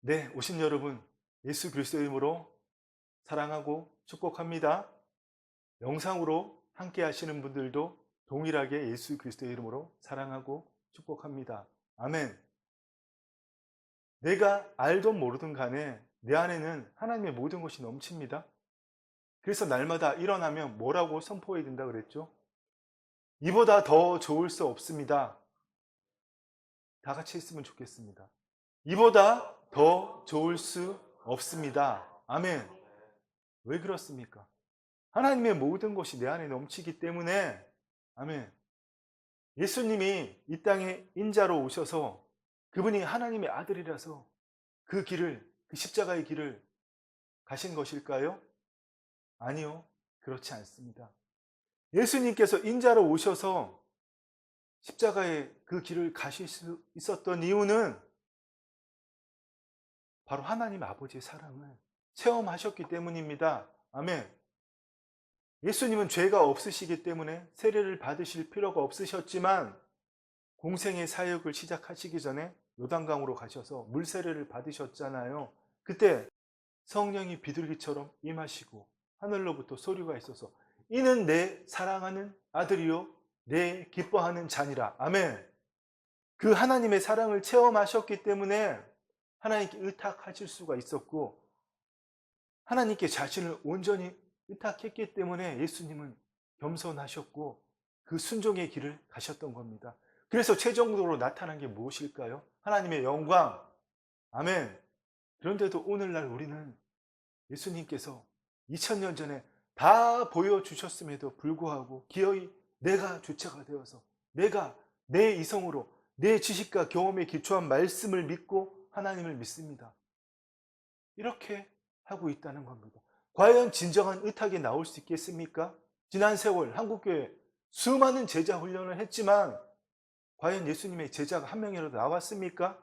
네, 오신 여러분, 예수 그리스도의 이름으로 사랑하고 축복합니다. 영상으로 함께 하시는 분들도 동일하게 예수 그리스도의 이름으로 사랑하고 축복합니다. 아멘. 내가 알든 모르든 간에 내 안에는 하나님의 모든 것이 넘칩니다. 그래서 날마다 일어나면 뭐라고 선포해야 된다 그랬죠? 이보다 더 좋을 수 없습니다. 다 같이 했으면 좋겠습니다. 이보다 더 좋을 수 없습니다. 아멘. 왜 그렇습니까? 하나님의 모든 것이 내 안에 넘치기 때문에, 아멘. 예수님이 이 땅에 인자로 오셔서 그분이 하나님의 아들이라서 그 길을, 그 십자가의 길을 가신 것일까요? 아니요. 그렇지 않습니다. 예수님께서 인자로 오셔서 십자가의 그 길을 가실 수 있었던 이유는 바로 하나님 아버지의 사랑을 체험하셨기 때문입니다. 아멘. 예수님은 죄가 없으시기 때문에 세례를 받으실 필요가 없으셨지만 공생의 사역을 시작하시기 전에 요단강으로 가셔서 물세례를 받으셨잖아요. 그때 성령이 비둘기처럼 임하시고 하늘로부터 소리가 있어서 이는 내 사랑하는 아들이요 내 기뻐하는 자니라. 아멘. 그 하나님의 사랑을 체험하셨기 때문에 하나님께 의탁하실 수가 있었고 하나님께 자신을 온전히 의탁했기 때문에 예수님은 겸손하셨고 그 순종의 길을 가셨던 겁니다. 그래서 최종적으로 나타난 게 무엇일까요? 하나님의 영광. 아멘. 그런데도 오늘날 우리는 예수님께서 2000년 전에 다 보여주셨음에도 불구하고 기어이 내가 주체가 되어서 내가 내 이성으로 내 지식과 경험에 기초한 말씀을 믿고 하나님을 믿습니다. 이렇게 하고 있다는 겁니다. 과연 진정한 의탁이 나올 수 있겠습니까? 지난 세월 한국교회 수많은 제자 훈련을 했지만 과연 예수님의 제자가 한 명이라도 나왔습니까?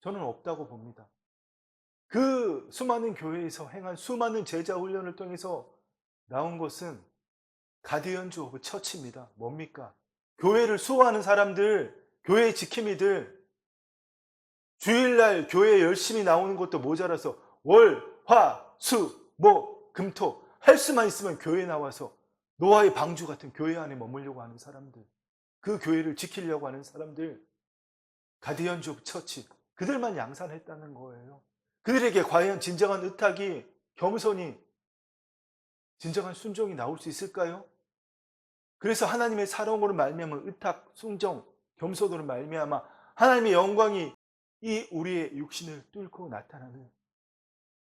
저는 없다고 봅니다. 그 수많은 교회에서 행한 수많은 제자 훈련을 통해서 나온 것은 가디언즈 오브 처치입니다. 뭡니까? 교회를 수호하는 사람들, 교회 지킴이들, 주일날 교회 열심히 나오는 것도 모자라서 월, 화, 수, 목, 금, 토 할 수만 있으면 교회에 나와서 노아의 방주 같은 교회 안에 머물려고 하는 사람들, 그 교회를 지키려고 하는 사람들, 가디언즈 오브 처치, 그들만 양산했다는 거예요. 그들에게 과연 진정한 의탁이, 겸손이, 진정한 순종이 나올 수 있을까요? 그래서 하나님의 사랑으로 말미암아 의탁, 순종, 겸손으로 말미암아 하나님의 영광이 이 우리의 육신을 뚫고 나타나는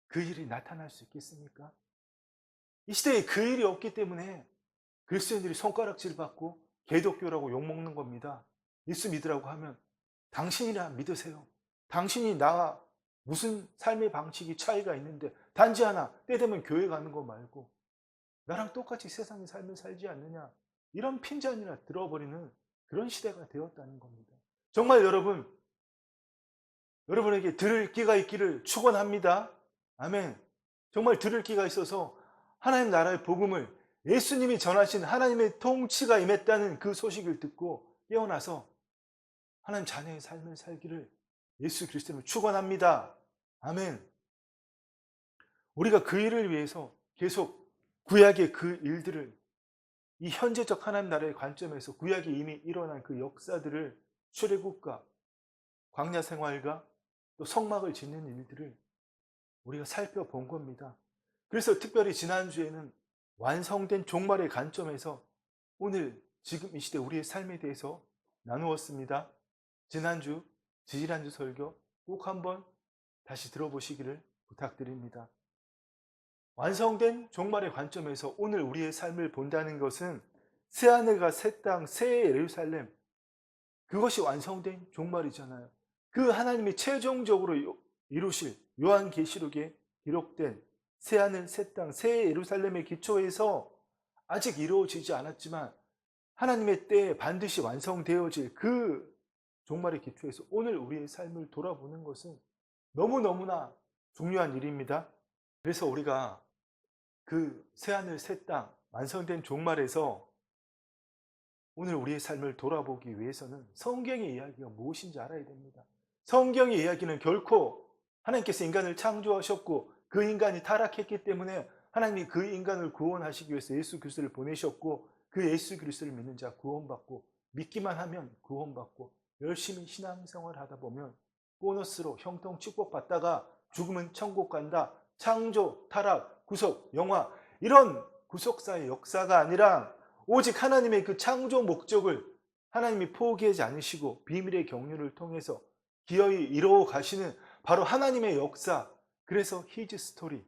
그 일이 나타날 수 있겠습니까? 이 시대에 그 일이 없기 때문에 그리스도인들이 손가락질 받고 개독교라고 욕먹는 겁니다. 예수 믿으라고 하면 당신이라 믿으세요. 당신이 나와 무슨 삶의 방식이 차이가 있는데 단지 하나 때 되면 교회 가는 거 말고 나랑 똑같이 세상의 삶을 살지 않느냐, 이런 핀잔이나 들어버리는 그런 시대가 되었다는 겁니다. 정말 여러분에게 들을 끼가 있기를 축원합니다. 아멘. 정말 들을 끼가 있어서 하나님 나라의 복음을, 예수님이 전하신 하나님의 통치가 임했다는 그 소식을 듣고 깨어나서 하나님 자녀의 삶을 살기를 예수 그리스도를 축원합니다. 아멘. 우리가 그 일을 위해서 계속 구약의 그 일들을, 이 현재적 하나님 나라의 관점에서 구약이 이미 일어난 그 역사들을, 출애굽과 광야 생활과 또 성막을 짓는 일들을 우리가 살펴본 겁니다. 그래서 특별히 지난주에는 완성된 종말의 관점에서 오늘 지금 이 시대 우리의 삶에 대해서 나누었습니다. 지난주, 지지난주 설교 꼭 한번 다시 들어보시기를 부탁드립니다. 완성된 종말의 관점에서 오늘 우리의 삶을 본다는 것은 새하늘과 새 땅, 새 예루살렘, 그것이 완성된 종말이잖아요. 그 하나님이 최종적으로 이루실 요한계시록에 기록된 새하늘, 새 땅, 새 예루살렘의 기초에서 아직 이루어지지 않았지만 하나님의 때에 반드시 완성되어질 그 종말의 기초에서 오늘 우리의 삶을 돌아보는 것은 너무너무나 중요한 일입니다. 그래서 우리가 그 새하늘, 새 땅, 완성된 종말에서 오늘 우리의 삶을 돌아보기 위해서는 성경의 이야기가 무엇인지 알아야 됩니다. 성경의 이야기는 결코 하나님께서 인간을 창조하셨고 그 인간이 타락했기 때문에 하나님이 그 인간을 구원하시기 위해서 예수 그리스도를 보내셨고 그 예수 그리스도를 믿는 자 구원받고 믿기만 하면 구원받고 열심히 신앙생활 하다 보면 보너스로 형통 축복받다가 죽으면 천국 간다. 창조, 타락, 구속, 영화 이런 구속사의 역사가 아니라 오직 하나님의 그 창조 목적을 하나님이 포기하지 않으시고 비밀의 경륜을 통해서 기어이 이루어 가시는 바로 하나님의 역사, 그래서 히즈 스토리,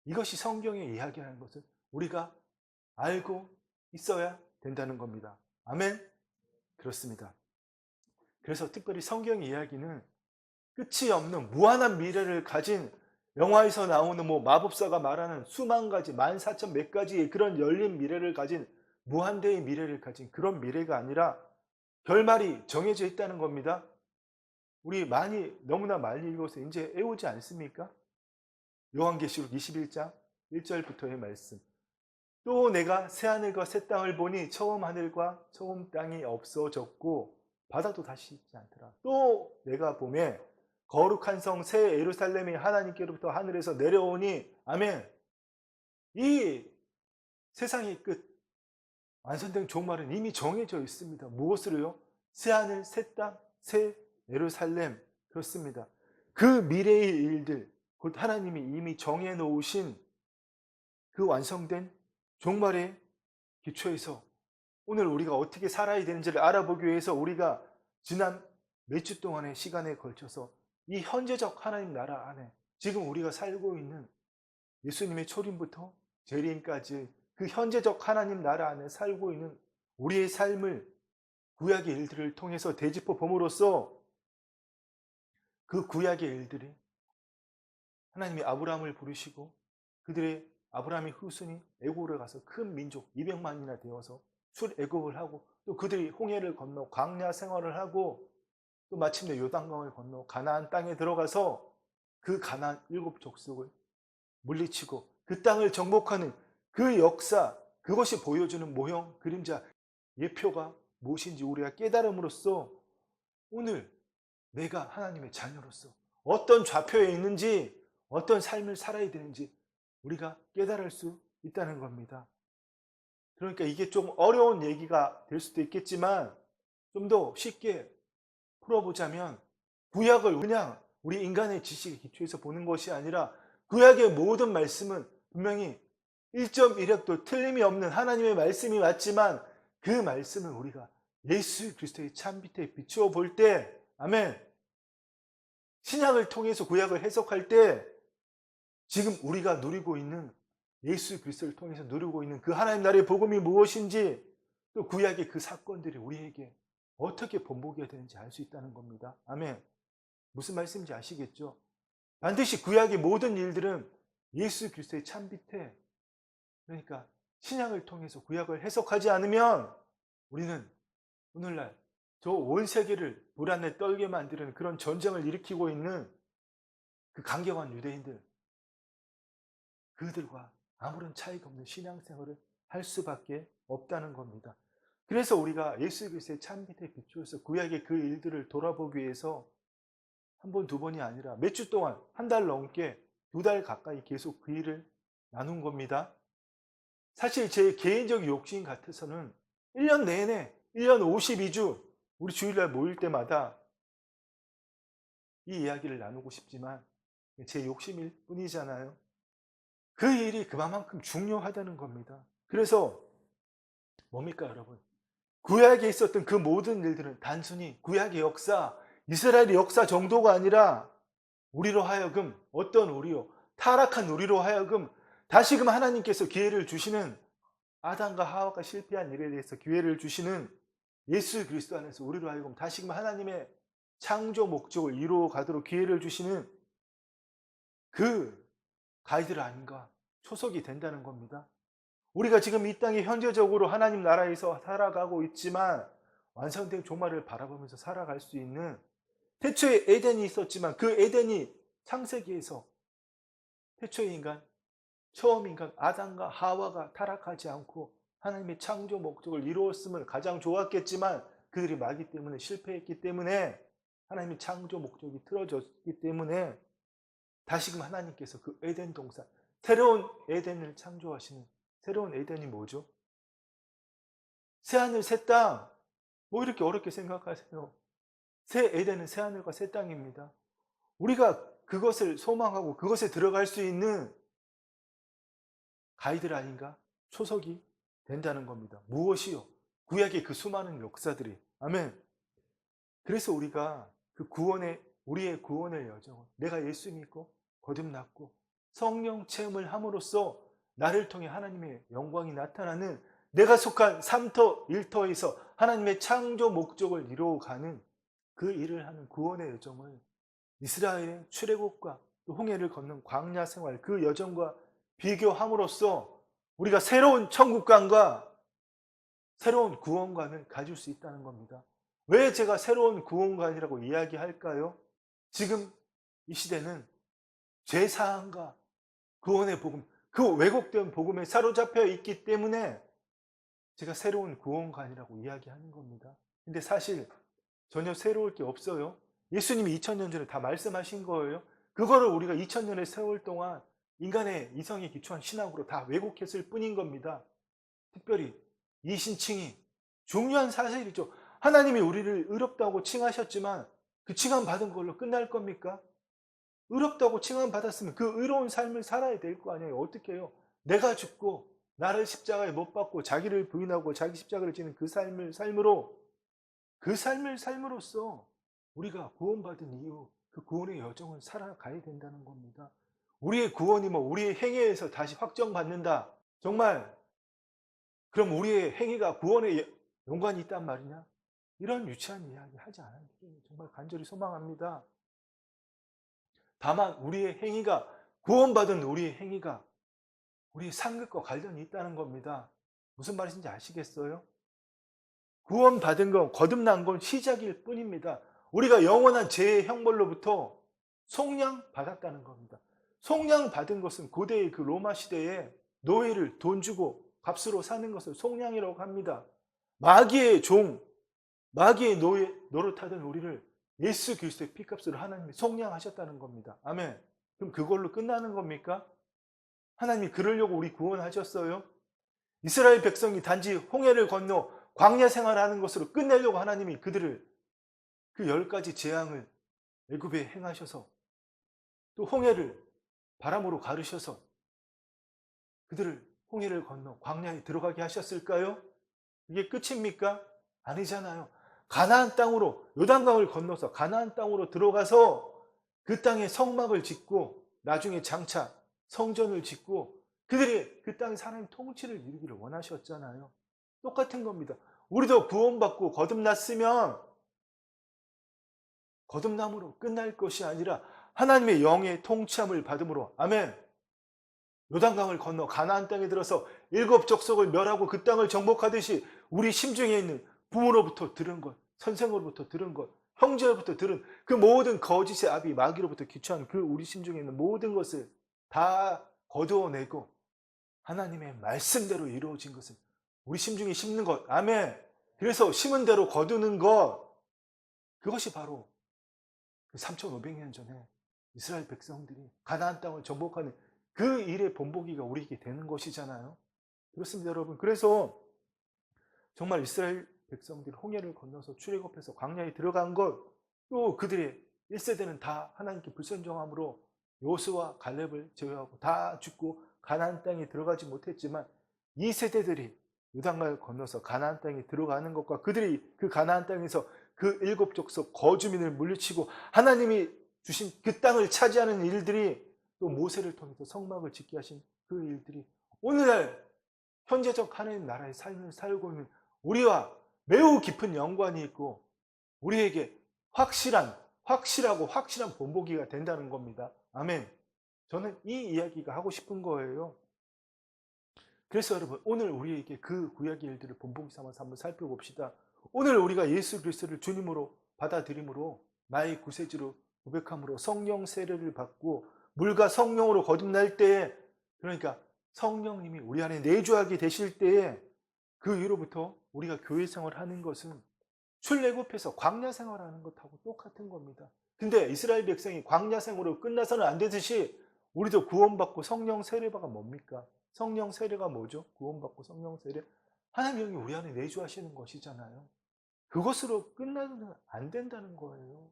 이것이 성경에 이야기하는 것을 우리가 알고 있어야 된다는 겁니다. 아멘? 그렇습니다. 그래서 특별히 성경 이야기는 끝이 없는 무한한 미래를 가진 영화에서 나오는 마법사가 말하는 수만 가지, 14,000 몇 가지의 그런 열린 미래를 가진 무한대의 미래를 가진 그런 미래가 아니라 결말이 정해져 있다는 겁니다. 우리 너무나 많이 읽어서 이제 애우지 않습니까? 요한계시록 21장 1절부터의 말씀. 또 내가 새하늘과 새 땅을 보니 처음 하늘과 처음 땅이 없어졌고 바다도 다시 있지 않더라. 또 내가 보매 거룩한 성 새 예루살렘이 하나님께로부터 하늘에서 내려오니 아멘. 이 세상의 끝 완성된 종말은 이미 정해져 있습니다. 무엇으로요? 새하늘, 새 땅, 새 예루살렘. 그렇습니다. 그 미래의 일들, 곧 하나님이 이미 정해 놓으신 그 완성된 종말의 기초에서 오늘 우리가 어떻게 살아야 되는지를 알아보기 위해서 우리가 지난 몇 주 동안의 시간에 걸쳐서 이 현재적 하나님 나라 안에 지금 우리가 살고 있는 예수님의 초림부터 재림까지 그 현재적 하나님 나라 안에 살고 있는 우리의 삶을 구약의 일들을 통해서 되짚어 봄으로써 그 구약의 일들이 하나님이 아브라함을 부르시고 그들의 아브라함의 후손이 애굽으로 가서 큰 민족 200만이나 되어서 출애굽을 하고 또 그들이 홍해를 건너 광야 생활을 하고 또 마침내 요단강을 건너 가나안 땅에 들어가서 그 가나안 7 족속을 물리치고 그 땅을 정복하는 그 역사, 그것이 보여주는 모형, 그림자, 예표가 무엇인지 우리가 깨달음으로써 오늘 내가 하나님의 자녀로서 어떤 좌표에 있는지 어떤 삶을 살아야 되는지 우리가 깨달을 수 있다는 겁니다. 그러니까 이게 좀 어려운 얘기가 될 수도 있겠지만 좀 더 쉽게 풀어보자면 구약을 그냥 우리 인간의 지식에 기초해서 보는 것이 아니라 구약의 모든 말씀은 분명히 1.1획도 틀림이 없는 하나님의 말씀이 맞지만 그 말씀을 우리가 예수 그리스도의 참빛에 비추어 볼 때 아멘, 신약을 통해서 구약을 해석할 때 지금 우리가 누리고 있는 예수 그리스도를 통해서 누리고 있는 그 하나님 나라의 복음이 무엇인지 또 구약의 그 사건들이 우리에게 어떻게 본보기가 되는지 알 수 있다는 겁니다. 아멘. 무슨 말씀인지 아시겠죠? 반드시 구약의 모든 일들은 예수 그리스도의 참빛에, 그러니까 신약을 통해서 구약을 해석하지 않으면 우리는 오늘날 저 온 세계를 불안에 떨게 만드는 그런 전쟁을 일으키고 있는 그 강경한 유대인들, 그들과 아무런 차이가 없는 신앙생활을 할 수밖에 없다는 겁니다. 그래서 우리가 예수 그리스도의 참빛에 비추어서 구약의 그 일들을 돌아보기 위해서 한 번, 두 번이 아니라 몇 주 동안 한 달 넘게 2달 가까이 계속 그 일을 나눈 겁니다. 사실 제 개인적 욕심 같아서는 1년 내내 1년 52주 우리 주일날 모일 때마다 이 이야기를 나누고 싶지만 제 욕심일 뿐이잖아요. 그 일이 그만큼 중요하다는 겁니다. 그래서 뭡니까 여러분? 구약에 있었던 그 모든 일들은 단순히 구약의 역사, 이스라엘의 역사 정도가 아니라 우리로 하여금 어떤 우리요? 타락한 우리로 하여금 다시금 하나님께서 기회를 주시는, 아담과 하와가 실패한 일에 대해서 기회를 주시는 예수 그리스도 안에서 우리로 하여금 다시금 하나님의 창조 목적을 이루어 가도록 기회를 주시는 그 가이드라인과 초석이 된다는 겁니다. 우리가 지금 이 땅에 현재적으로 하나님 나라에서 살아가고 있지만 완성된 종말을 바라보면서 살아갈 수 있는, 태초에 에덴이 있었지만 그 에덴이 창세기에서 태초의 인간, 처음 인간 아담과 하와가 타락하지 않고 하나님의 창조 목적을 이루었으면 가장 좋았겠지만 그들이 마귀 때문에 실패했기 때문에 하나님의 창조 목적이 틀어졌기 때문에 다시금 하나님께서 그 에덴 동산, 새로운 에덴을 창조하시는 새로운 에덴이 뭐죠? 새하늘 새 땅. 뭐 이렇게 어렵게 생각하세요? 새 에덴은 새하늘과 새 땅입니다. 우리가 그것을 소망하고 그것에 들어갈 수 있는 가이드 아닌가? 초석이 된다는 겁니다. 무엇이요? 구약의 그 수많은 역사들이. 아멘. 그래서 우리가 그 우리의 구원의 여정을 내가 예수 믿고 거듭났고 성령 체험을 함으로써 나를 통해 하나님의 영광이 나타나는 내가 속한 3터 1터에서 하나님의 창조 목적을 이루어가는 그 일을 하는 구원의 여정을 이스라엘의 출애굽과 또 홍해를 걷는 광야 생활 그 여정과 비교함으로써 우리가 새로운 천국관과 새로운 구원관을 가질 수 있다는 겁니다. 왜 제가 새로운 구원관이라고 이야기할까요? 지금 이 시대는 죄사함과 구원의 복음, 그 왜곡된 복음에 사로잡혀 있기 때문에 제가 새로운 구원관이라고 이야기하는 겁니다. 근데 사실 전혀 새로울 게 없어요. 예수님이 2000년 전에 다 말씀하신 거예요. 그거를 우리가 2000년의 세월 동안 인간의 이성에 기초한 신학으로 다 왜곡했을 뿐인 겁니다. 특별히 이 신칭이 중요한 사실이죠. 하나님이 우리를 의롭다고 칭하셨지만 그 칭함 받은 걸로 끝날 겁니까? 의롭다고 칭함 받았으면 그 의로운 삶을 살아야 될 거 아니에요. 어떻게 해요? 내가 죽고 나를 십자가에 못 박고 자기를 부인하고 자기 십자가를 지는 그 삶을 삶으로 그 삶을 삶으로써 우리가 구원받은 이후 그 구원의 여정을 살아가야 된다는 겁니다. 우리의 구원이 우리의 행위에서 다시 확정받는다. 정말 그럼 우리의 행위가 구원에 연관이 있단 말이냐? 이런 유치한 이야기 하지 않기를 정말 간절히 소망합니다. 다만 우리의 행위가 구원받은 우리의 행위가 우리의 상급과 관련이 있다는 겁니다. 무슨 말인지 아시겠어요? 구원받은 건 거듭난 건 시작일 뿐입니다. 우리가 영원한 죄의 형벌로부터 속량받았다는 겁니다. 속량받은 것은 고대의 그 로마 시대에 노예를 돈 주고 값으로 사는 것을 속량이라고 합니다. 마귀의 종, 마귀의 노릇하던 우리를 예수 그리스도의 피값으로 하나님이 속량하셨다는 겁니다. 아멘. 그럼 그걸로 끝나는 겁니까? 하나님이 그러려고 우리 구원하셨어요? 이스라엘 백성이 단지 홍해를 건너 광야 생활하는 것으로 끝내려고 하나님이 그들을 그 10가지 재앙을 애굽에 행하셔서 또 홍해를 바람으로 가르셔서 그들을 홍해를 건너 광야에 들어가게 하셨을까요? 이게 끝입니까? 아니잖아요. 가나안 땅으로 요단강을 건너서 가나안 땅으로 들어가서 그 땅에 성막을 짓고 나중에 장차 성전을 짓고 그들이 그 땅에 하나님 통치를 이루기를 원하셨잖아요. 똑같은 겁니다. 우리도 구원받고 거듭났으면 거듭남으로 끝날 것이 아니라 하나님의 영의 통치함을 받음으로 아멘. 요단강을 건너 가나안 땅에 들어서 7 족속을 멸하고 그 땅을 정복하듯이 우리 심중에 있는 부모로부터 들은 것, 선생으로부터 들은 것, 형제로부터 들은 그 모든 거짓의 아비 마귀로부터 기초한 그 우리 심중에 있는 모든 것을 다 거두어내고 하나님의 말씀대로 이루어진 것을 우리 심중에 심는 것. 아멘. 그래서 심은 대로 거두는 것. 그것이 바로 3500년 전에 이스라엘 백성들이 가나안 땅을 정복하는 그 일의 본보기가 우리에게 되는 것이잖아요. 그렇습니다, 여러분. 그래서 정말 이스라엘 백성들이 홍해를 건너서 출애굽해서 광야에 들어간 것, 또 그들의 1세대는 다 하나님께 불순종함으로 요수와 갈렙을 제외하고 다 죽고 가나안 땅에 들어가지 못했지만 2세대들이 요단강을 건너서 가나안 땅에 들어가는 것과 그들이 그 가나안 땅에서 그 7 족속 거주민을 물리치고 하나님이 주신 그 땅을 차지하는 일들이 또 모세를 통해서 성막을 짓게 하신 그 일들이 오늘날 현재적 하나님 나라의 삶을 살고 있는 우리와 매우 깊은 연관이 있고 우리에게 확실하고 확실한 본보기가 된다는 겁니다. 아멘. 저는 이 이야기가 하고 싶은 거예요. 그래서 여러분 오늘 우리에게 그 구약의 일들을 본보기 삼아서 한번 살펴봅시다. 오늘 우리가 예수 그리스도를 주님으로 받아들임으로 나의 구세주로 고백함으로 성령 세례를 받고 물과 성령으로 거듭날 때에 그러니까 성령님이 우리 안에 내주하게 되실 때에 그 이후로부터 우리가 교회 생활을 하는 것은 출애굽해서 광야 생활하는 것하고 똑같은 겁니다. 근데 이스라엘 백성이 광야 생활로 끝나서는 안 되듯이 우리도 구원받고 성령 세례가 뭡니까? 성령 세례가 뭐죠? 구원받고 성령 세례. 하나님 영이 우리 안에 내주하시는 것이잖아요. 그것으로 끝나서는 안 된다는 거예요.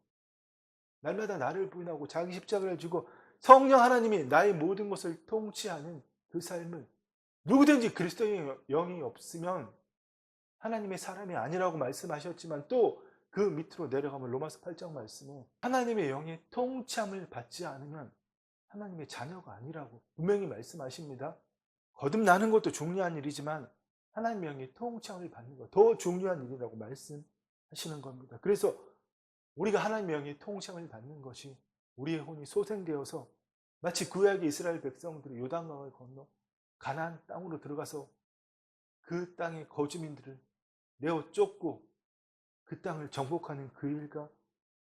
날마다 나를 부인하고 자기 십자가를 지고 성령 하나님이 나의 모든 것을 통치하는 그 삶을, 누구든지 그리스도의 영이 없으면 하나님의 사람이 아니라고 말씀하셨지만, 또 그 밑으로 내려가면 로마서 8장 말씀에 하나님의 영의 통치함을 받지 않으면 하나님의 자녀가 아니라고 분명히 말씀하십니다. 거듭나는 것도 중요한 일이지만 하나님의 영의 통치함을 받는 것 더 중요한 일이라고 말씀하시는 겁니다. 그래서 우리가 하나님의 영의 통치함을 받는 것이 우리의 혼이 소생되어서 마치 구약의 이스라엘 백성들이 요단강을 건너 가나안 땅으로 들어가서 그 땅의 거주민들을 내어 쫓고 그 땅을 정복하는 그 일과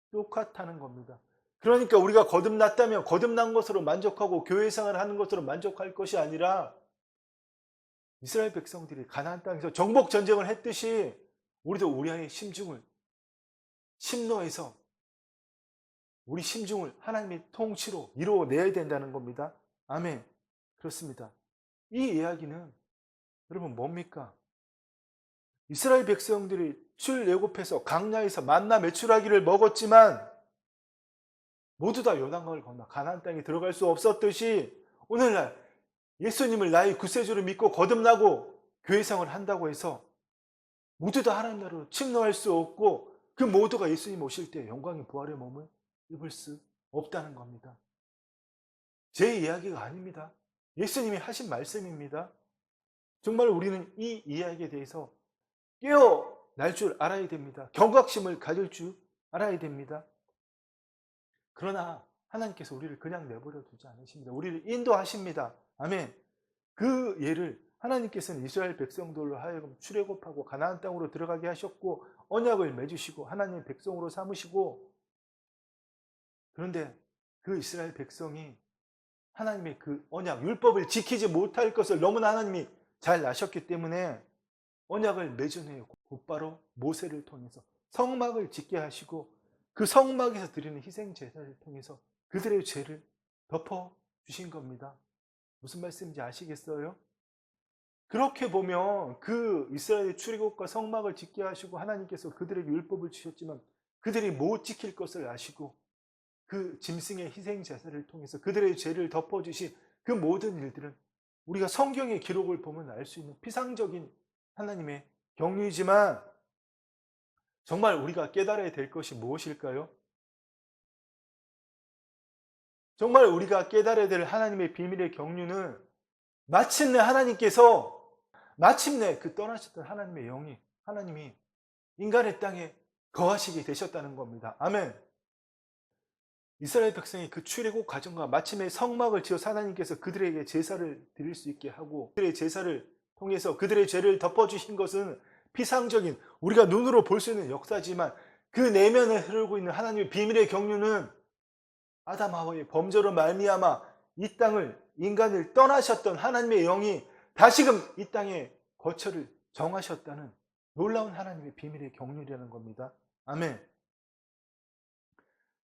똑같다는 겁니다. 그러니까 우리가 거듭났다면 거듭난 것으로 만족하고 교회 생활을 하는 것으로 만족할 것이 아니라, 이스라엘 백성들이 가나안 땅에서 정복 전쟁을 했듯이 우리도 우리 안의 심중을 심노해서 우리 심중을 하나님의 통치로 이루어내야 된다는 겁니다. 아멘. 그렇습니다. 이 이야기는 여러분 뭡니까? 이스라엘 백성들이 출애굽해서 광야에서 만나 메추라기를 먹었지만 모두 다 요단강을 건너 가나안 땅에 들어갈 수 없었듯이, 오늘날 예수님을 나의 구세주로 믿고 거듭나고 교회 생활을 한다고 해서 모두 다 하나님 나라로 침노할 수 없고, 그 모두가 예수님 오실 때 영광의 부활의 몸을 입을 수 없다는 겁니다. 제 이야기가 아닙니다. 예수님이 하신 말씀입니다. 정말 우리는 이 이야기에 대해서 깨어날 줄 알아야 됩니다. 경각심을 가질 줄 알아야 됩니다. 그러나 하나님께서 우리를 그냥 내버려 두지 않으십니다. 우리를 인도하십니다. 아멘. 그 예를 하나님께서는 이스라엘 백성들로 하여금 출애굽하고 가나안 땅으로 들어가게 하셨고 언약을 맺으시고 하나님의 백성으로 삼으시고, 그런데 그 이스라엘 백성이 하나님의 그 언약, 율법을 지키지 못할 것을 너무나 하나님이 잘 아셨기 때문에 언약을 맺은 후에 곧바로 모세를 통해서 성막을 짓게 하시고, 그 성막에서 드리는 희생 제사를 통해서 그들의 죄를 덮어 주신 겁니다. 무슨 말씀인지 아시겠어요? 그렇게 보면 그 이스라엘의 출애굽과 성막을 짓게 하시고 하나님께서 그들에게 율법을 주셨지만 그들이 못 지킬 것을 아시고 그 짐승의 희생 제사를 통해서 그들의 죄를 덮어주신 그 모든 일들은 우리가 성경의 기록을 보면 알 수 있는 피상적인 하나님의 경륜이지만, 정말 우리가 깨달아야 될 것이 무엇일까요? 정말 우리가 깨달아야 될 하나님의 비밀의 경륜은 마침내 그 떠나셨던 하나님의 영이, 하나님이 인간의 땅에 거하시게 되셨다는 겁니다. 아멘. 이스라엘 백성이 그 출애굽 과정과 마침내 성막을 지어서 하나님께서 그들에게 제사를 드릴 수 있게 하고 그들의 제사를 통해서 그들의 죄를 덮어주신 것은 피상적인, 우리가 눈으로 볼 수 있는 역사지만, 그 내면에 흐르고 있는 하나님의 비밀의 경륜은 아담 하와의 범죄로 말미암아 이 땅을, 인간을 떠나셨던 하나님의 영이 다시금 이 땅에 거처를 정하셨다는 놀라운 하나님의 비밀의 경륜이라는 겁니다. 아멘.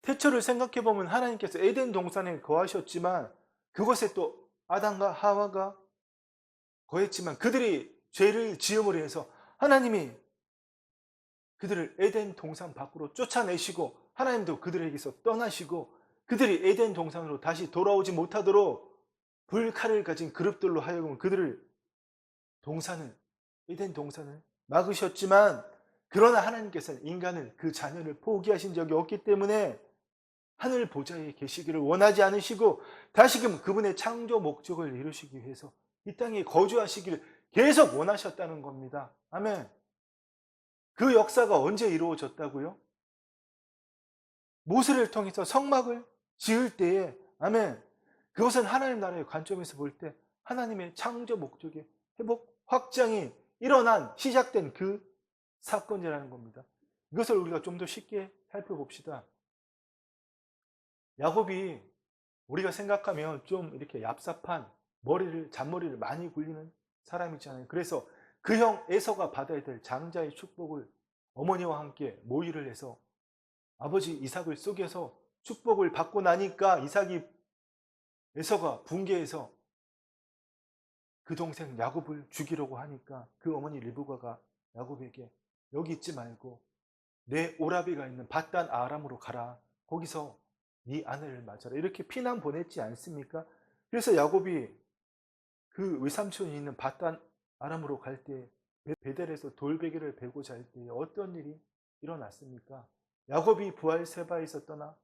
태초를 생각해 보면 하나님께서 에덴 동산에 거하셨지만 그곳에 또 아담과 하와가 거했지만 그들이 죄를 지음으로 해서 하나님이 그들을 에덴 동산 밖으로 쫓아내시고 하나님도 그들에게서 떠나시고 그들이 에덴 동산으로 다시 돌아오지 못하도록 불칼을 가진 그룹들로 하여금 그들을 에덴 동산을 막으셨지만, 그러나 하나님께서는 인간을, 그 자녀를 포기하신 적이 없기 때문에 하늘 보좌에 계시기를 원하지 않으시고 다시금 그분의 창조 목적을 이루시기 위해서 이 땅에 거주하시기를 계속 원하셨다는 겁니다. 아멘. 그 역사가 언제 이루어졌다고요? 모세를 통해서 성막을 지을 때에, 아멘, 그것은 하나님 나라의 관점에서 볼 때 하나님의 창조 목적의 회복 확장이 일어난, 시작된 그 사건이라는 겁니다. 이것을 우리가 좀 더 쉽게 살펴봅시다. 야곱이 우리가 생각하면 좀 이렇게 얍삽한 잔머리를 많이 굴리는 사람이잖아요. 그래서 그 형 에서가 받아야 될 장자의 축복을 어머니와 함께 모의를 해서 아버지 이삭을 속여서 축복을 받고 나니까 에서가 붕괴해서 그 동생 야곱을 죽이려고 하니까 그 어머니 리브가가 야곱에게 여기 있지 말고 내 오라비가 있는 밧단 아람으로 가라. 거기서 네 아내를 맞아라. 이렇게 피난 보냈지 않습니까? 그래서 야곱이 그 외삼촌이 있는 밧단 아람으로 갈 때 베델에서 돌베개를 베고 잘 때 어떤 일이 일어났습니까? 야곱이 부할세바에서 떠나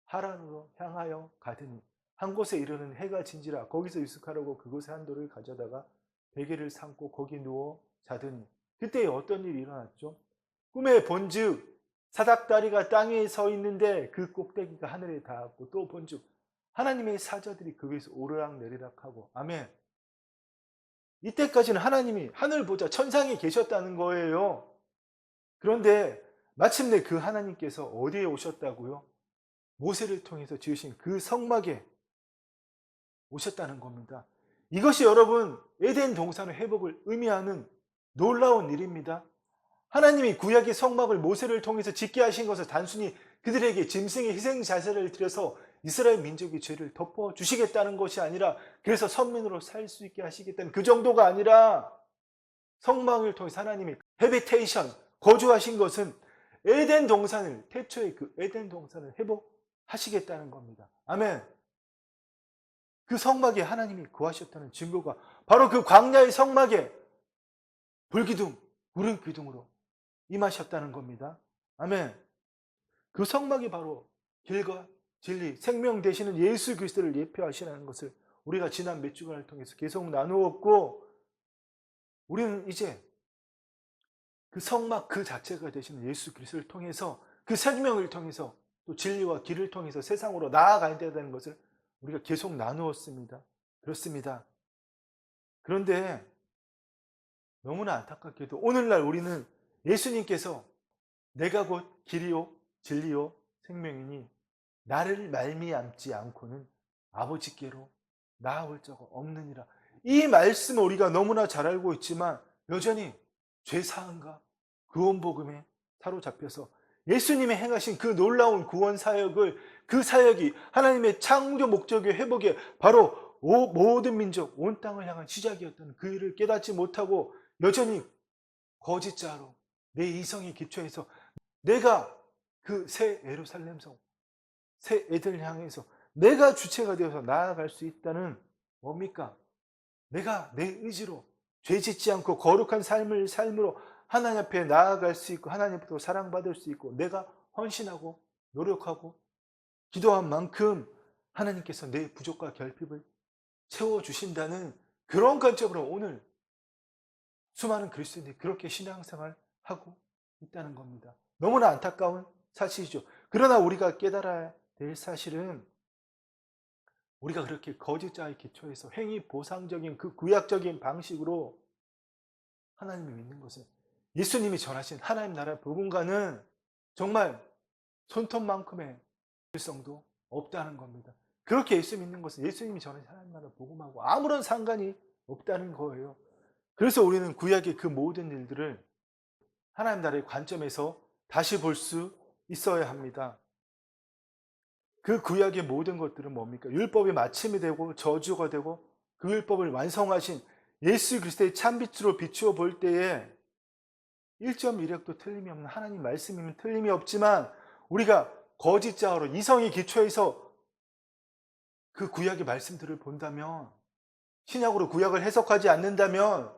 하란으로 향하여 가더니 한 곳에 이르는 해가 진지라 거기서 유숙하려고 그곳에 한 돌을 가져다가 베개를 삼고 거기 누워 자더니 그때 어떤 일이 일어났죠? 꿈에 본즉 사닥다리가 땅에 서 있는데 그 꼭대기가 하늘에 닿았고 또 본즉 하나님의 사자들이 그 위에서 오르락내리락 하고 아멘. 이때까지는 하나님이 하늘 보자 천상에 계셨다는 거예요. 그런데 마침내 그 하나님께서 어디에 오셨다고요? 모세를 통해서 지으신 그 성막에 오셨다는 겁니다. 이것이 여러분 에덴 동산의 회복을 의미하는 놀라운 일입니다. 하나님이 구약의 성막을 모세를 통해서 짓게 하신 것은 단순히 그들에게 짐승의 희생 자세를 드려서 이스라엘 민족의 죄를 덮어주시겠다는 것이 아니라 그래서 선민으로 살 수 있게 하시겠다는 그 정도가 아니라 성막을 통해서 하나님이 헤비테이션, 거주하신 것은 에덴 동산을 태초의 그 에덴 동산을 회복하시겠다는 겁니다. 아멘. 그 성막에 하나님이 거하셨다는 증거가 바로 그 광야의 성막에 불기둥, 구름 기둥으로 임하셨다는 겁니다. 아멘. 그 성막이 바로 길과 진리, 생명 되시는 예수 그리스도를 예표하시는 것을 우리가 지난 몇 주간을 통해서 계속 나누었고 우리는 이제 그 성막 그 자체가 되시는 예수 그리스도를 통해서 그 생명을 통해서 또 진리와 길을 통해서 세상으로 나아가야 된다는 것을 우리가 계속 나누었습니다. 그렇습니다. 그런데 너무나 안타깝게도 오늘날 우리는 예수님께서 내가 곧 길이요 진리요 생명이니 나를 말미암지 않고는 아버지께로 나아올 자가 없느니라. 이 말씀을 우리가 너무나 잘 알고 있지만 여전히 죄사함과 구원복음에 사로잡혀서 예수님이 행하신 그 놀라운 구원 사역을 그 사역이 하나님의 창조 목적의 회복에 바로 모든 민족 온 땅을 향한 시작이었던 그 일을 깨닫지 못하고 여전히 거짓자로 내 이성의 기초에서 내가 그 새 예루살렘 성, 새 애들 향해서 내가 주체가 되어서 나아갈 수 있다는 뭡니까? 내가 내 의지로 죄 짓지 않고 거룩한 삶으로 하나님 앞에 나아갈 수 있고 하나님부터 사랑받을 수 있고 내가 헌신하고 노력하고 기도한 만큼 하나님께서 내 부족과 결핍을 채워주신다는 그런 관점으로 오늘 수많은 그리스도인들이 그렇게 신앙생활 하고 있다는 겁니다. 너무나 안타까운 사실이죠. 그러나 우리가 깨달아야 될 사실은 우리가 그렇게 거짓자의 기초에서 행위 보상적인 그 구약적인 방식으로 하나님을 믿는 것은 예수님이 전하신 하나님 나라 복음과는 정말 손톱만큼의 일성도 없다는 겁니다. 그렇게 예수 믿는 것은 예수님이 전하신 하나님 나라 복음하고 아무런 상관이 없다는 거예요. 그래서 우리는 구약의 그 모든 일들을 하나님 나라의 관점에서 다시 볼 수 있어야 합니다. 그 구약의 모든 것들은 뭡니까? 율법이 마침이 되고 저주가 되고 그 율법을 완성하신 예수 그리스도의 참빛으로 비추어 볼 때에 1.1획도 틀림이 없는 하나님 말씀이면 틀림이 없지만 우리가 거짓자로 이성의 기초에서 그 구약의 말씀들을 본다면 신약으로 구약을 해석하지 않는다면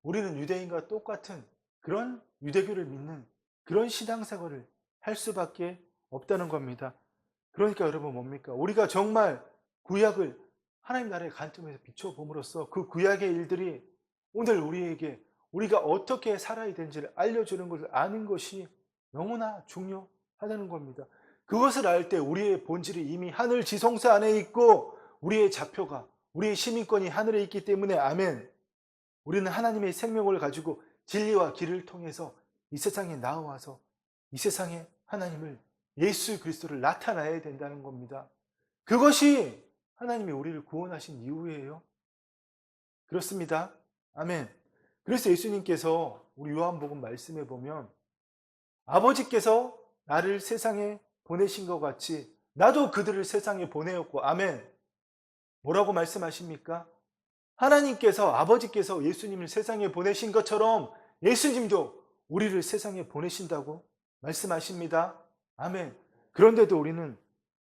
우리는 유대인과 똑같은 그런 유대교를 믿는 그런 신앙생활을 할 수밖에 없다는 겁니다. 그러니까 여러분 뭡니까? 우리가 정말 구약을 하나님 나라의 관점에서 비춰봄으로써 그 구약의 일들이 오늘 우리에게 우리가 어떻게 살아야 되는지를 알려주는 것을 아는 것이 너무나 중요하다는 겁니다. 그것을 알 때 우리의 본질이 이미 하늘 지성소 안에 있고 우리의 좌표가 우리의 시민권이 하늘에 있기 때문에 아멘. 우리는 하나님의 생명을 가지고 진리와 길을 통해서 이 세상에 나와서 이 세상에 하나님을 예수 그리스도를 나타나야 된다는 겁니다. 그것이 하나님이 우리를 구원하신 이유예요. 그렇습니다. 아멘. 그래서 예수님께서 우리 요한복음 말씀에 보면 아버지께서 나를 세상에 보내신 것 같이 나도 그들을 세상에 보내었고. 아멘. 뭐라고 말씀하십니까? 하나님께서, 아버지께서 예수님을 세상에 보내신 것처럼 예수님도 우리를 세상에 보내신다고 말씀하십니다. 아멘. 그런데도 우리는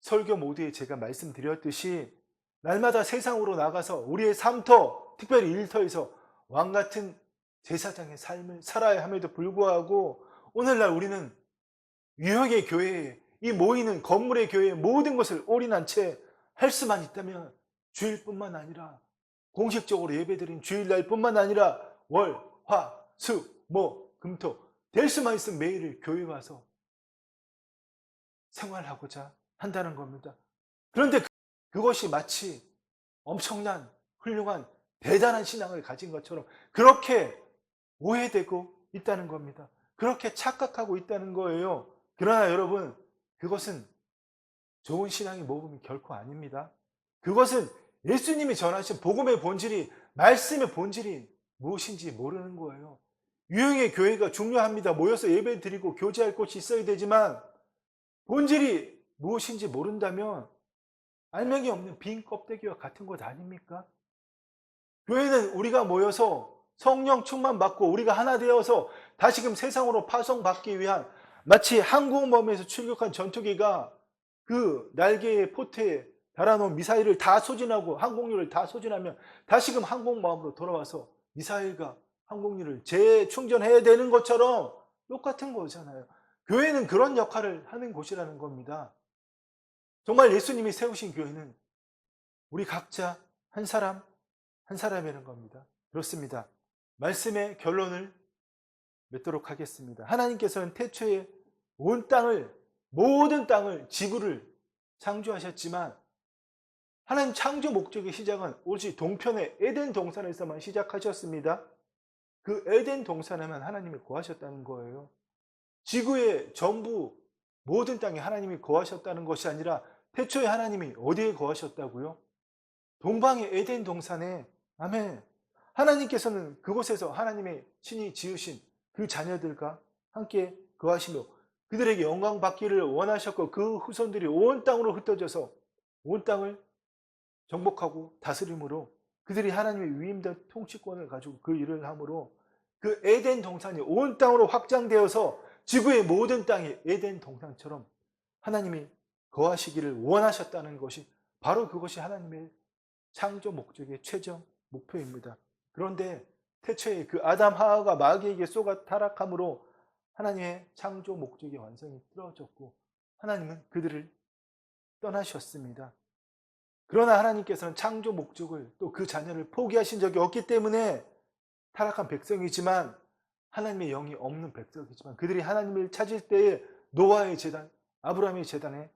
설교 모두에 제가 말씀드렸듯이 날마다 세상으로 나가서 우리의 삶터, 특별히 일터에서 왕같은 제사장의 삶을 살아야 함에도 불구하고 오늘날 우리는 유형의 교회에, 이 모이는 건물의 교회의 모든 것을 올인한 채 할 수만 있다면 주일뿐만 아니라 공식적으로 예배드린 주일날 뿐만 아니라 월, 화, 수, 목, 금, 토 될 수만 있으면 매일 교회 와서 생활하고자 한다는 겁니다. 그런데 그것이 마치 엄청난 훌륭한 대단한 신앙을 가진 것처럼 그렇게 오해되고 있다는 겁니다. 그렇게 착각하고 있다는 거예요. 그러나 여러분, 그것은 좋은 신앙의 모범이 결코 아닙니다. 그것은 예수님이 전하신 복음의 본질이, 말씀의 본질이 무엇인지 모르는 거예요. 유형의 교회가 중요합니다. 모여서 예배 드리고 교제할 곳이 있어야 되지만 본질이 무엇인지 모른다면 알맹이 없는 빈 껍데기와 같은 것 아닙니까? 교회는 우리가 모여서 성령 충만 받고 우리가 하나 되어서 다시금 세상으로 파송받기 위한, 마치 항공모함에서 출격한 전투기가 그 날개의 포트에 달아놓은 미사일을 다 소진하고 항공유를 다 소진하면 다시금 항공모함으로 돌아와서 미사일과 항공유를 재충전해야 되는 것처럼 똑같은 거잖아요. 교회는 그런 역할을 하는 곳이라는 겁니다. 정말 예수님이 세우신 교회는 우리 각자 한 사람 한 사람이라는 겁니다. 그렇습니다. 말씀의 결론을 맺도록 하겠습니다. 하나님께서는 태초에 온 땅을, 모든 땅을, 지구를 창조하셨지만 하나님 창조 목적의 시작은 오직 동편의 에덴 동산에서만 시작하셨습니다. 그 에덴 동산에만 하나님이 거하셨다는 거예요. 지구의 전부 모든 땅에 하나님이 거하셨다는 것이 아니라 태초에 하나님이 어디에 거하셨다고요? 동방의 에덴 동산에. 아멘. 하나님께서는 그곳에서 하나님의 친히 지으신 그 자녀들과 함께 거하시며 그들에게 영광 받기를 원하셨고 그 후손들이 온 땅으로 흩어져서 온 땅을 정복하고 다스림으로 그들이 하나님의 위임된 통치권을 가지고 그 일을 함으로 그 에덴 동산이 온 땅으로 확장되어서 지구의 모든 땅이 에덴 동산처럼 하나님이 거하시기를 원하셨다는 것이 바로 그것이 하나님의 창조 목적의 최종 목표입니다. 그런데 태초에 그 아담 하와가 마귀에게 쏘가 타락함으로 하나님의 창조 목적의 완성이 틀어졌고 하나님은 그들을 떠나셨습니다. 그러나 하나님께서는 창조 목적을 또 그 자녀를 포기하신 적이 없기 때문에 타락한 백성이지만 하나님의 영이 없는 백성이지만 그들이 하나님을 찾을 때에 노아의 제단, 아브라함의 제단에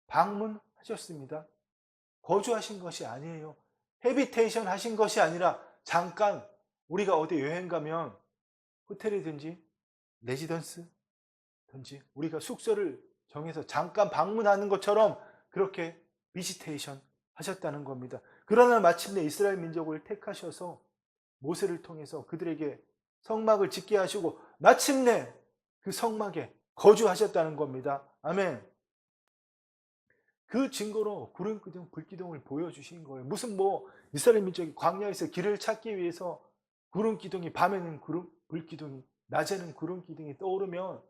방문하셨습니다. 거주하신 것이 아니에요. 헤비테이션 하신 것이 아니라 잠깐 우리가 어디 여행 가면 호텔이든지 레지던스든지 우리가 숙소를 정해서 잠깐 방문하는 것처럼 그렇게 비지테이션 하셨다는 겁니다. 그러나 마침내 이스라엘 민족을 택하셔서 모세를 통해서 그들에게 성막을 짓게 하시고 마침내 그 성막에 거주하셨다는 겁니다. 아멘. 그 증거로 구름 기둥, 불기둥을 보여주신 거예요. 무슨 이스라엘 민족이 광야에서 길을 찾기 위해서 구름 기둥이, 밤에는 불기둥이, 낮에는 구름 기둥이 떠오르면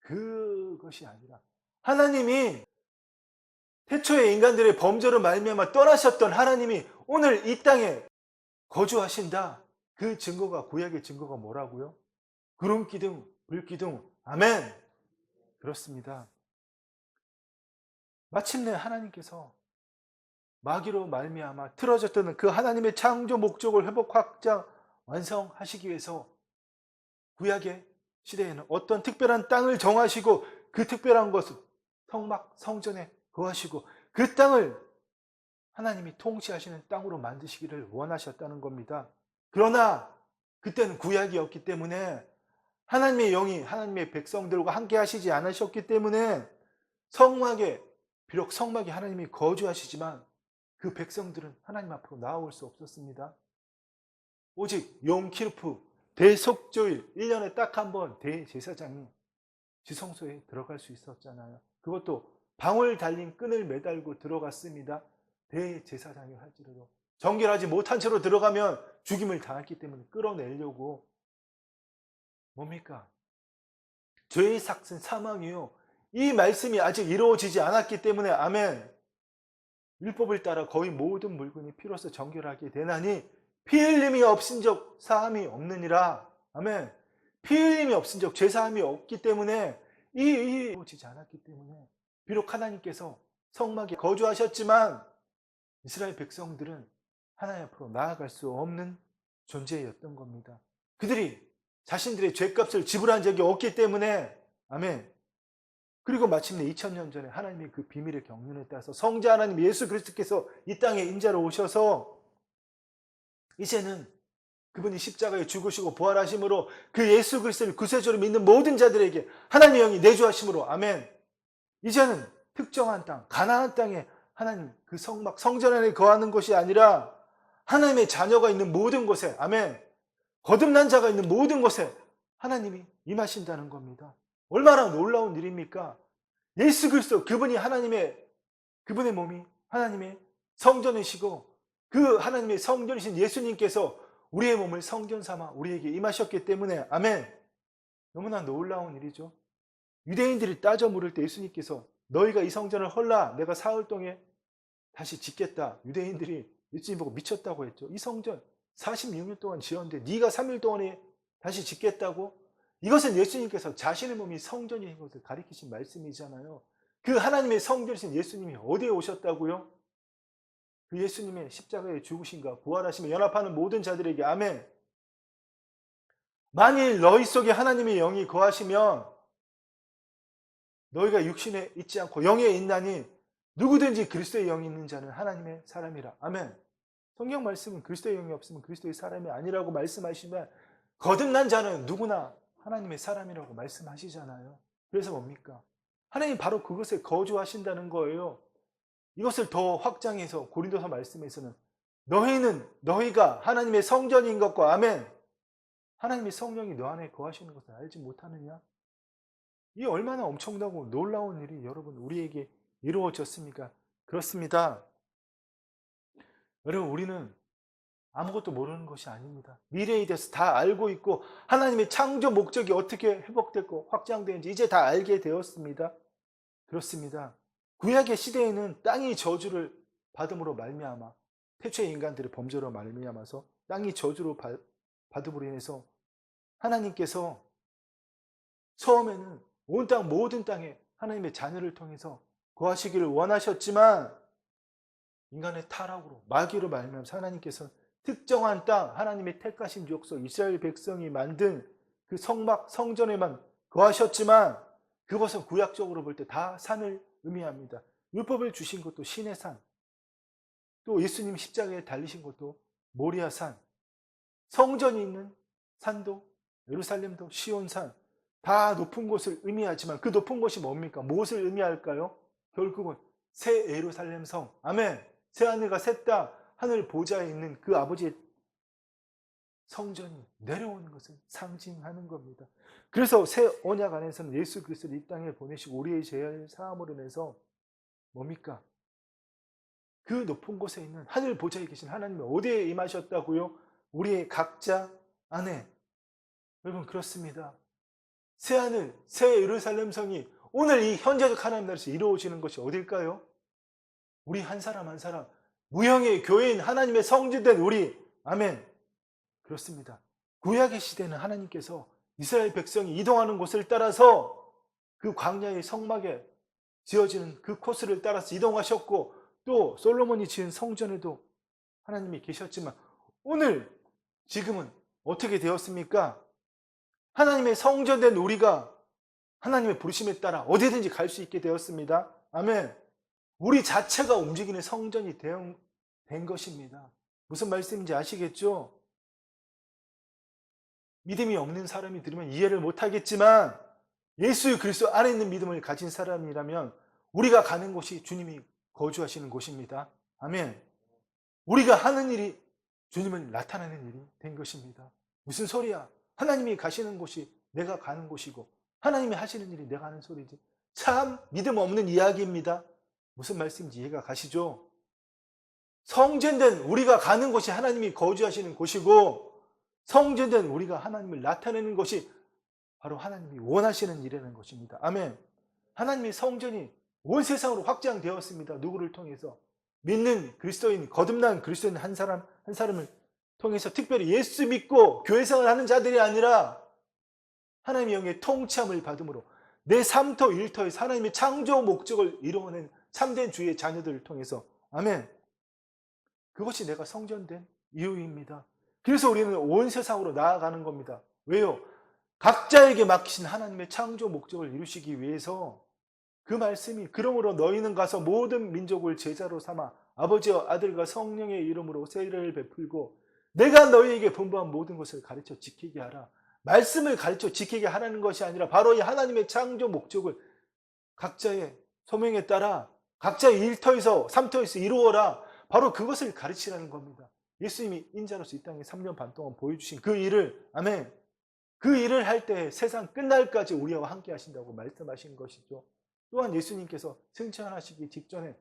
그것이 아니라 하나님이 태초에 인간들의 범죄로 말미암아 떠나셨던 하나님이 오늘 이 땅에 거주하신다. 그 증거가, 구약의 증거가 뭐라고요? 구름 기둥, 불기둥. 아멘. 그렇습니다. 마침내 하나님께서 마귀로 말미암아 틀어졌던 그 하나님의 창조 목적을 회복, 확장, 완성하시기 위해서 구약의 시대에는 어떤 특별한 땅을 정하시고 그 특별한 것을 성막, 성전에 거하시고 그 땅을 하나님이 통치하시는 땅으로 만드시기를 원하셨다는 겁니다. 그러나 그때는 구약이었기 때문에 하나님의 영이 하나님의 백성들과 함께 하시지 않으셨기 때문에 성막에, 비록 성막에 하나님이 거주하시지만 그 백성들은 하나님 앞으로 나아올 수 없었습니다. 오직 용키르프 대속조일 1년에 딱 한 번 대제사장이 지성소에 들어갈 수 있었잖아요. 그것도 방울 달린 끈을 매달고 들어갔습니다. 대제사장이 할지라도 정결하지 못한 채로 들어가면 죽임을 당했기 때문에 끌어내려고 뭡니까? 죄의 삭은 사망이요. 이 말씀이 아직 이루어지지 않았기 때문에 아멘. 율법을 따라 거의 모든 물건이 피로써 정결하게 되나니 피 흘림이 없은적 사함이 없느니라. 아멘. 피 흘림이 없은적 죄사함이 없기 때문에 이루어지지 않았기 때문에 비록 하나님께서 성막에 거주하셨지만 이스라엘 백성들은 하나님 앞으로 나아갈 수 없는 존재였던 겁니다. 그들이 자신들의 죄값을 지불한 적이 없기 때문에 아멘. 그리고 마침내 2000년 전에 하나님의 그 비밀의 경륜에 따라서 성자 하나님 예수 그리스도께서 이 땅에 인자로 오셔서 이제는 그분이 십자가에 죽으시고 부활하심으로 그 예수 그리스도를 구세주로 믿는 모든 자들에게 하나님의 영이 내주하심으로 아멘. 이제는 특정한 땅, 가나안 땅에 하나님 그 성막 성전 안에 거하는 것이 아니라 하나님의 자녀가 있는 모든 곳에 아멘. 거듭난 자가 있는 모든 곳에 하나님이 임하신다는 겁니다. 얼마나 놀라운 일입니까? 예수 그리스도 그분이 그분의 몸이 하나님의 성전이시고 그 하나님의 성전이신 예수님께서 우리의 몸을 성전 삼아 우리에게 임하셨기 때문에 아멘. 너무나 놀라운 일이죠. 유대인들이 따져 물을 때 예수님께서 너희가 이 성전을 헐라 내가 사흘 동에 다시 짓겠다. 유대인들이 예수님 보고 미쳤다고 했죠. 이 성전 46일 동안 지었는데 네가 3일 동안에 다시 짓겠다고? 이것은 예수님께서 자신의 몸이 성전인 것을 가리키신 말씀이잖아요. 그 하나님의 성전이신 예수님이 어디에 오셨다고요? 그 예수님의 십자가에 죽으심과 부활하심에 연합하는 모든 자들에게 아멘. 만일 너희 속에 하나님의 영이 거하시면 너희가 육신에 있지 않고 영에 있나니 누구든지 그리스도의 영이 있는 자는 하나님의 사람이라. 아멘. 성경 말씀은 그리스도의 영이 없으면 그리스도의 사람이 아니라고 말씀하시면 거듭난 자는 누구나 하나님의 사람이라고 말씀하시잖아요. 그래서 뭡니까? 하나님 바로 그것에 거주하신다는 거예요. 이것을 더 확장해서 고린도서 말씀에서는 너희가 하나님의 성전인 것과 아멘. 하나님의 성령이 너 안에 거하시는 것을 알지 못하느냐? 이 얼마나 엄청나고 놀라운 일이 여러분 우리에게 이루어졌습니까? 그렇습니다. 여러분 우리는 아무것도 모르는 것이 아닙니다. 미래에 대해서 다 알고 있고 하나님의 창조 목적이 어떻게 회복됐고 확장되는지 이제 다 알게 되었습니다. 그렇습니다. 구약의 시대에는 땅이 저주를 받음으로 말미암아 태초의 인간들의 범죄로 말미암아서 땅이 저주로 받음으로 인해서 하나님께서 처음에는 온 땅 모든 땅에 하나님의 자녀를 통해서 거하시기를 원하셨지만 인간의 타락으로 마귀로 말미암아서 하나님께서 특정한 땅 하나님의 택하신 족속 이스라엘 백성이 만든 그 성막 성전에만 거하셨지만 그것은 구약적으로 볼 때 다 산을 의미합니다. 율법을 주신 것도 신의 산, 또 예수님 십자가에 달리신 것도 모리아산, 성전이 있는 산도 예루살렘도 시온산 다 높은 곳을 의미하지만 그 높은 곳이 뭡니까? 무엇을 의미할까요? 결국은 새 예루살렘 성, 아멘. 새 하늘과 새 땅, 하늘 보좌에 있는 그 아버지의 성전이 내려오는 것을 상징하는 겁니다. 그래서 새 언약 안에서는 예수 그리스도를 이 땅에 보내시고 우리의 죄를 사함으로 인해서 뭡니까? 그 높은 곳에 있는 하늘 보좌에 계신 하나님이 어디에 임하셨다고요? 우리의 각자 안에. 여러분 그렇습니다. 새 하늘, 새 예루살렘 성이 오늘 이 현재적 하나님 나라에서 이루어지는 것이 어딜까요? 우리 한 사람 한 사람 무형의 교회인 하나님의 성지된 우리 아멘. 그렇습니다. 구약의 시대는 하나님께서 이스라엘 백성이 이동하는 곳을 따라서 그 광야의 성막에 지어지는 그 코스를 따라서 이동하셨고 또 솔로몬이 지은 성전에도 하나님이 계셨지만 오늘 지금은 어떻게 되었습니까? 하나님의 성전된 우리가 하나님의 부르심에 따라 어디든지 갈 수 있게 되었습니다. 아멘. 우리 자체가 움직이는 성전이 된 것입니다. 무슨 말씀인지 아시겠죠? 믿음이 없는 사람이 들으면 이해를 못하겠지만 예수 그리스도 안에 있는 믿음을 가진 사람이라면 우리가 가는 곳이 주님이 거주하시는 곳입니다. 아멘. 우리가 하는 일이 주님을 나타내는 일이 된 것입니다. 무슨 소리야? 하나님이 가시는 곳이 내가 가는 곳이고 하나님이 하시는 일이 내가 하는 소리지. 참 믿음 없는 이야기입니다. 무슨 말씀인지 이해가 가시죠? 성전된 우리가 가는 곳이 하나님이 거주하시는 곳이고, 성전된 우리가 하나님을 나타내는 것이 바로 하나님이 원하시는 일이라는 것입니다. 아멘. 하나님의 성전이 온 세상으로 확장되었습니다. 누구를 통해서? 믿는 그리스도인, 거듭난 그리스도인 한 사람을 통해서, 특별히 예수 믿고 교회생활 하는 자들이 아니라 하나님의 영의 통치함을 받음으로 내 삶터 일터에서 하나님의 창조 목적을 이루어낸 참된 주의 자녀들을 통해서, 아멘. 그것이 내가 성전된 이유입니다. 그래서 우리는 온 세상으로 나아가는 겁니다. 왜요? 각자에게 맡기신 하나님의 창조 목적을 이루시기 위해서. 그 말씀이 그러므로 너희는 가서 모든 민족을 제자로 삼아 아버지와 아들과 성령의 이름으로 세례를 베풀고 내가 너희에게 분부한 모든 것을 가르쳐 지키게 하라. 말씀을 가르쳐 지키게 하라는 것이 아니라 바로 이 하나님의 창조 목적을 각자의 소명에 따라 각자의 일터에서 삶터에서 이루어라. 바로 그것을 가르치라는 겁니다. 예수님이 인자로서 이 땅에 3년 반 동안 보여주신 그 일을, 아멘, 그 일을 할 때 세상 끝날까지 우리와 함께 하신다고 말씀하신 것이죠. 또한 예수님께서 승천하시기 직전에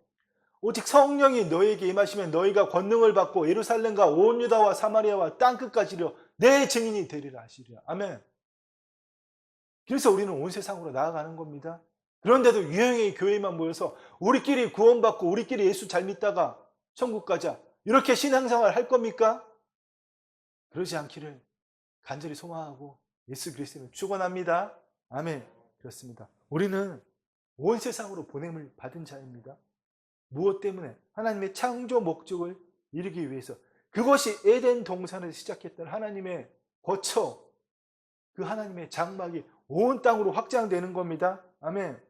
오직 성령이 너희에게 임하시면 너희가 권능을 받고 예루살렘과 온 유다와 사마리아와 땅끝까지 이르러 내 증인이 되리라 하시리라. 아멘. 그래서 우리는 온 세상으로 나아가는 겁니다. 그런데도 유형의 교회만 모여서 우리끼리 구원받고 우리끼리 예수 잘 믿다가 천국 가자, 이렇게 신앙생활 할 겁니까? 그러지 않기를 간절히 소망하고 예수 그리스도를 축원합니다. 아멘. 그렇습니다. 우리는 온 세상으로 보냄을 받은 자입니다. 무엇 때문에? 하나님의 창조 목적을 이루기 위해서. 그것이 에덴 동산에서 시작했던 하나님의 거처, 그 하나님의 장막이 온 땅으로 확장되는 겁니다. 아멘.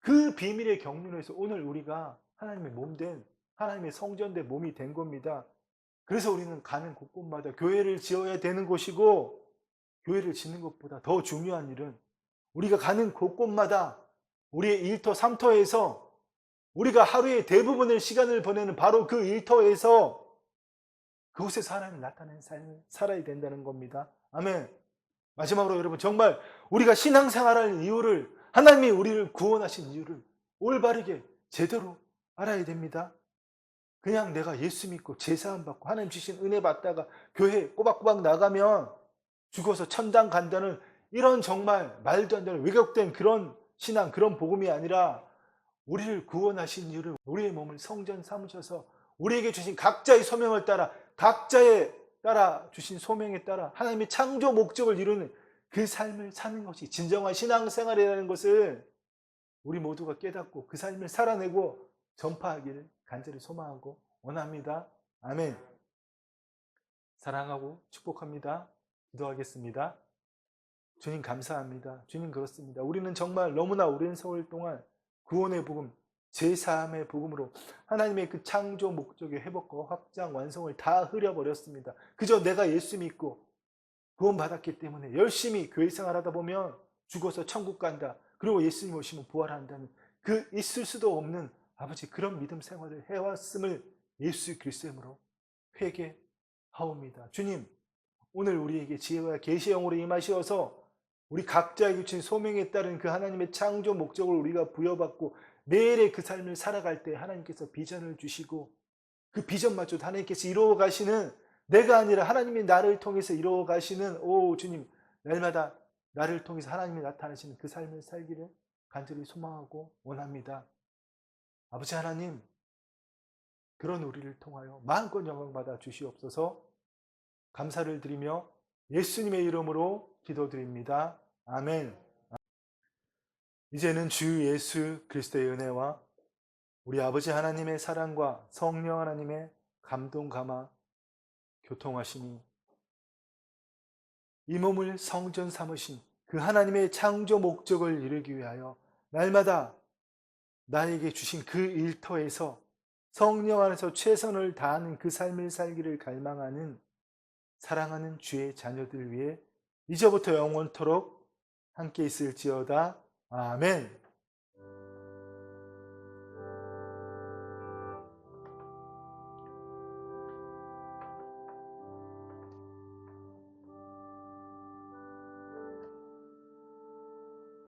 그 비밀의 경륜에서 오늘 우리가 하나님의 몸된, 하나님의 성전된 몸이 된 겁니다. 그래서 우리는 가는 곳곳마다 교회를 지어야 되는 것이고, 교회를 짓는 것보다 더 중요한 일은 우리가 가는 곳곳마다 우리의 일터, 삼터에서 우리가 하루의 대부분의 시간을 보내는 바로 그 일터에서 그곳에서 하나님을 나타내는 삶을 살아야 된다는 겁니다. 아멘. 마지막으로 여러분, 정말 우리가 신앙생활하는 이유를, 하나님이 우리를 구원하신 이유를 올바르게 제대로 알아야 됩니다. 그냥 내가 예수 믿고 제사함 받고 하나님 주신 은혜 받다가 교회 꼬박꼬박 나가면 죽어서 천당 간다는 이런 정말 말도 안 되는 왜곡된 그런 신앙, 그런 복음이 아니라 우리를 구원하신 이유를, 우리의 몸을 성전 삼으셔서 우리에게 주신 각자의 소명을 따라, 각자의 따라 주신 소명에 따라 하나님의 창조 목적을 이루는 그 삶을 사는 것이 진정한 신앙생활이라는 것을 우리 모두가 깨닫고 그 삶을 살아내고 전파하기를 간절히 소망하고 원합니다. 아멘. 사랑하고 축복합니다. 기도하겠습니다. 주님 감사합니다. 주님 그렇습니다. 우리는 정말 너무나 오랜 세월 동안 구원의 복음, 제3의 복음으로 하나님의 그 창조 목적의 회복과 확장, 완성을 다 흐려버렸습니다. 그저 내가 예수 믿고 구원받았기 때문에 열심히 교회 생활하다 보면 죽어서 천국 간다, 그리고 예수님 오시면 부활한다는 그 있을 수도 없는 아버지 그런 믿음 생활을 해왔음을 예수 그리스도로 회개하옵니다. 주님, 오늘 우리에게 지혜와 계시의 영으로 임하시어서 우리 각자에게 주신 소명에 따른 그 하나님의 창조 목적을 우리가 부여받고 매일의 그 삶을 살아갈 때 하나님께서 비전을 주시고 그 비전마저도 하나님께서 이루어 가시는, 내가 아니라 하나님이 나를 통해서 이루어 가시는, 오 주님, 날마다 나를 통해서 하나님이 나타나시는 그 삶을 살기를 간절히 소망하고 원합니다. 아버지 하나님, 그런 우리를 통하여 마음껏 영광받아 주시옵소서. 감사를 드리며 예수님의 이름으로 기도드립니다. 아멘. 이제는 주 예수 그리스도의 은혜와 우리 아버지 하나님의 사랑과 성령 하나님의 감동 감화 교통하시니 이 몸을 성전 삼으신 그 하나님의 창조 목적을 이루기 위하여 날마다 나에게 주신 그 일터에서 성령 안에서 최선을 다하는 그 삶을 살기를 갈망하는 사랑하는 주의 자녀들 위해 이제부터 영원토록 함께 있을지어다. 아멘.